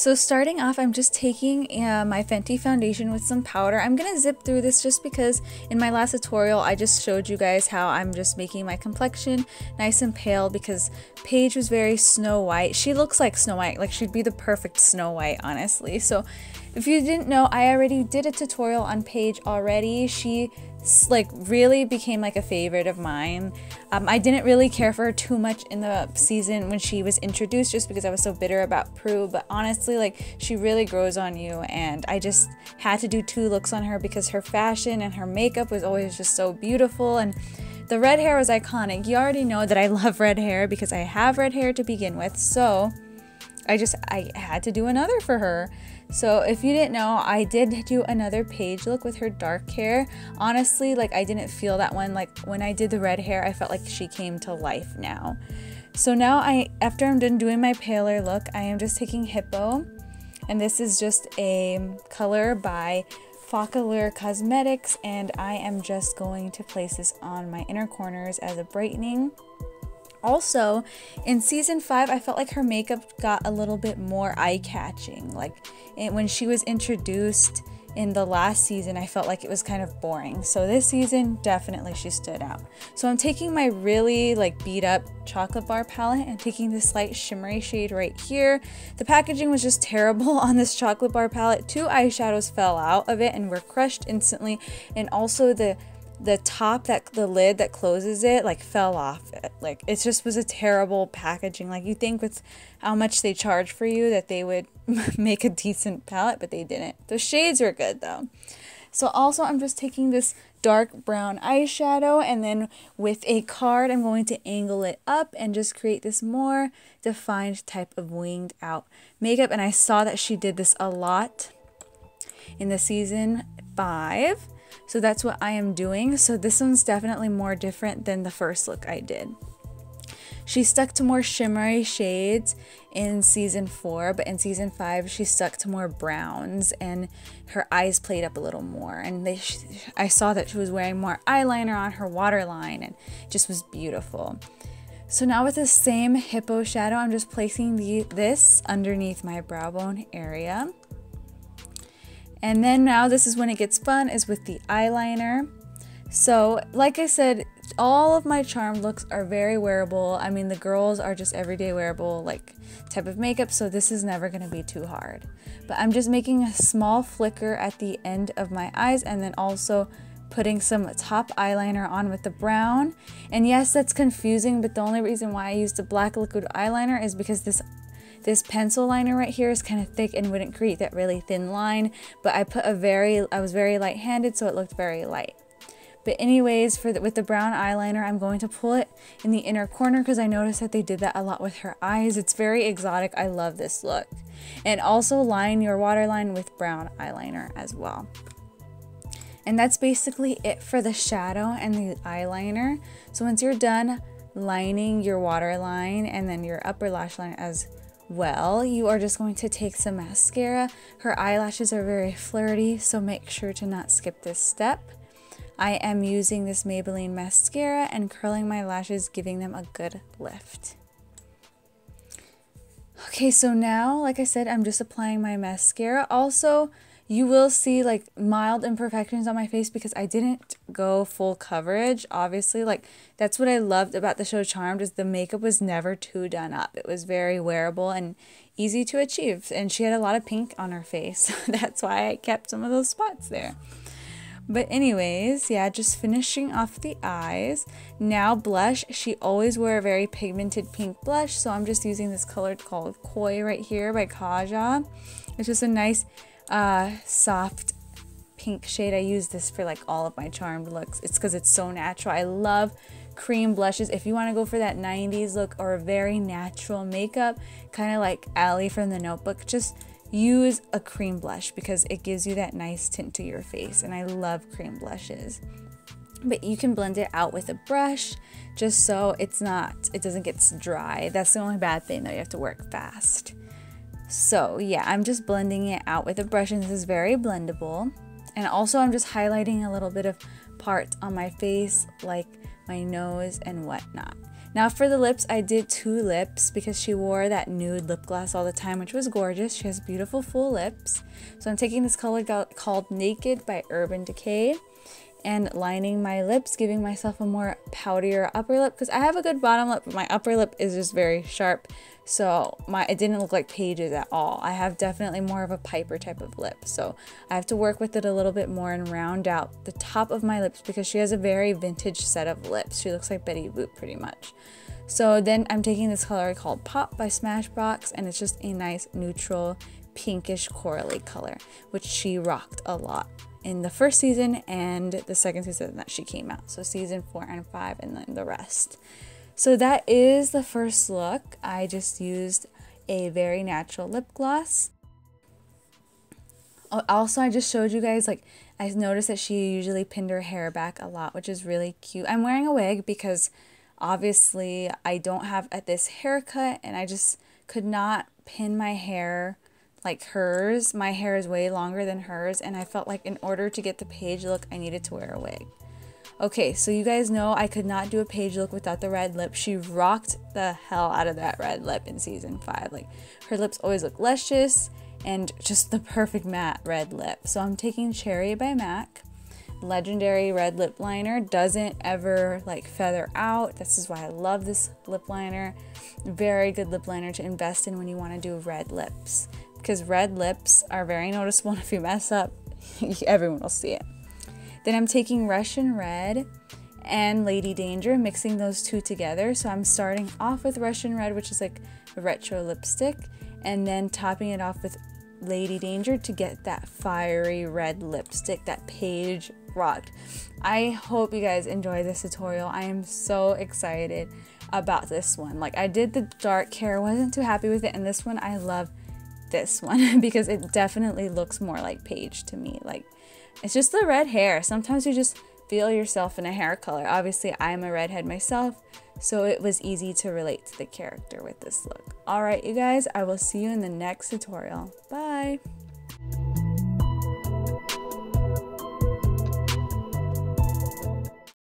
So starting off, I'm just taking my Fenty foundation with some powder. I'm gonna zip through this just because in my last tutorial I just showed you guys how I'm just making my complexion nice and pale because Paige was very Snow White. She looks like Snow White, like she'd be the perfect Snow White, honestly. So if you didn't know, I already did a tutorial on Paige already. She like really became like a favorite of mine. I didn't really care for her too much in the season when she was introduced just because I was so bitter about Prue, but honestly, like, she really grows on you, and I just had to do 2 looks on her because her fashion and her makeup was always just so beautiful, and the red hair was iconic. You already know that I love red hair because I have red hair to begin with, so I had to do another for her. So if you didn't know, I did do another Paige look with her dark hair. Honestly, like, I didn't feel that one. Like, when I did the red hair, I felt like she came to life now. So now after I'm done doing my paler look, I am just taking Hippo, and this is just a color by Focallure Cosmetics, and I am just going to place this on my inner corners as a brightening. Also, in season 5, I felt like her makeup got a little bit more eye-catching. Like, when she was introduced in the last season, I felt like it was kind of boring. So this season, definitely she stood out. So I'm taking my really like beat up chocolate bar palette and taking this light shimmery shade right here. The packaging was just terrible on this chocolate bar palette. 2 eyeshadows fell out of it and were crushed instantly. And also the top, the lid that closes it, like, fell off. Like, it just was a terrible packaging. Like, you think with how much they charge for you that they would make a decent palette, but they didn't. The shades were good though. So also I'm just taking this dark brown eyeshadow, and then with a card I'm going to angle it up and just create this more defined type of winged out makeup. And I saw that she did this a lot in the season 5. So that's what I am doing. So this one's definitely more different than the first look I did. She stuck to more shimmery shades in season 4, but in season 5 she stuck to more browns, and her eyes played up a little more. And I saw that she was wearing more eyeliner on her waterline, and it just was beautiful. So now with the same Hippo shadow, I'm just placing this underneath my brow bone area. And then now this is when it gets fun, is with the eyeliner. So like I said, all of my charm looks are very wearable. I mean, the girls are just everyday wearable like type of makeup, so this is never going to be too hard. But I'm just making a small flicker at the end of my eyes, and then also putting some top eyeliner on with the brown. And yes, that's confusing, but the only reason why I used a black liquid eyeliner is because this pencil liner right here is kind of thick and wouldn't create that really thin line, but I was very light-handed, so it looked very light. But anyways, with the brown eyeliner, I'm going to pull it in the inner corner because I noticed that they did that a lot with her eyes. It's very exotic. I love this look. And also line your waterline with brown eyeliner as well. And that's basically it for the shadow and the eyeliner. So once you're done lining your waterline and then your upper lash line as well, you are just going to take some mascara. Her eyelashes are very flirty, so make sure to not skip this step. I am using this Maybelline mascara and curling my lashes, giving them a good lift. Okay, so now, like I said, I'm just applying my mascara. Also, you will see like mild imperfections on my face because I didn't go full coverage, obviously. Like, that's what I loved about the show Charmed, is the makeup was never too done up. It was very wearable and easy to achieve, and she had a lot of pink on her face. That's why I kept some of those spots there. But anyways, yeah, just finishing off the eyes. Now blush. She always wore a very pigmented pink blush, so I'm just using this color called Koi right here by Kaja. It's just a nice soft pink shade. I use this for like all of my charmed looks. It's because it's so natural. I love cream blushes. If you want to go for that 90s look or a very natural makeup, kind of like Allie from The Notebook, just use a cream blush because it gives you that nice tint to your face, and I love cream blushes. But you can blend it out with a brush just so it doesn't get dry. That's the only bad thing, though. You have to work fast. So yeah, I'm just blending it out with a brush, and this is very blendable. And also I'm just highlighting a little bit of parts on my face, like my nose and whatnot. Now for the lips, I did 2 lips because she wore that nude lip gloss all the time, which was gorgeous. She has beautiful full lips. So I'm taking this color called Naked by Urban Decay and lining my lips, giving myself a more poutier upper lip because I have a good bottom lip, but my upper lip is just very sharp. So it didn't look like Paige's at all. I have definitely more of a Piper type of lip. So I have to work with it a little bit more and round out the top of my lips because she has a very vintage set of lips. She looks like Betty Boop pretty much. So then I'm taking this color called Pop by Smashbox, and it's just a nice neutral pinkish corally color, which she rocked a lot in the first season and the second season that she came out. So season 4 and 5 and then the rest. So that is the first look. I just used a very natural lip gloss. Also, I just showed you guys, like, I noticed that she usually pinned her hair back a lot, which is really cute. I'm wearing a wig because obviously I don't have this haircut and I just could not pin my hair like hers. My hair is way longer than hers and I felt like in order to get the Paige look, I needed to wear a wig. Okay, so you guys know I could not do a Paige look without the red lip. She rocked the hell out of that red lip in season 5. Like, her lips always look luscious and just the perfect matte red lip. So I'm taking Cherry by MAC. Legendary red lip liner, doesn't ever like feather out. This is why I love this lip liner. Very good lip liner to invest in when you want to do red lips, because red lips are very noticeable, and if you mess up, everyone will see it. Then I'm taking Russian Red and Lady Danger, mixing those two together. So I'm starting off with Russian Red, which is like a retro lipstick, and then topping it off with Lady Danger to get that fiery red lipstick that Paige rocked. I hope you guys enjoy this tutorial. I am so excited about this one. Like, I did the dark hair, wasn't too happy with it, and this one I love this one because it definitely looks more like Paige to me. Like, it's just the red hair. Sometimes you just feel yourself in a hair color. Obviously, I'm a redhead myself, so it was easy to relate to the character with this look. All right, you guys, I will see you in the next tutorial. Bye.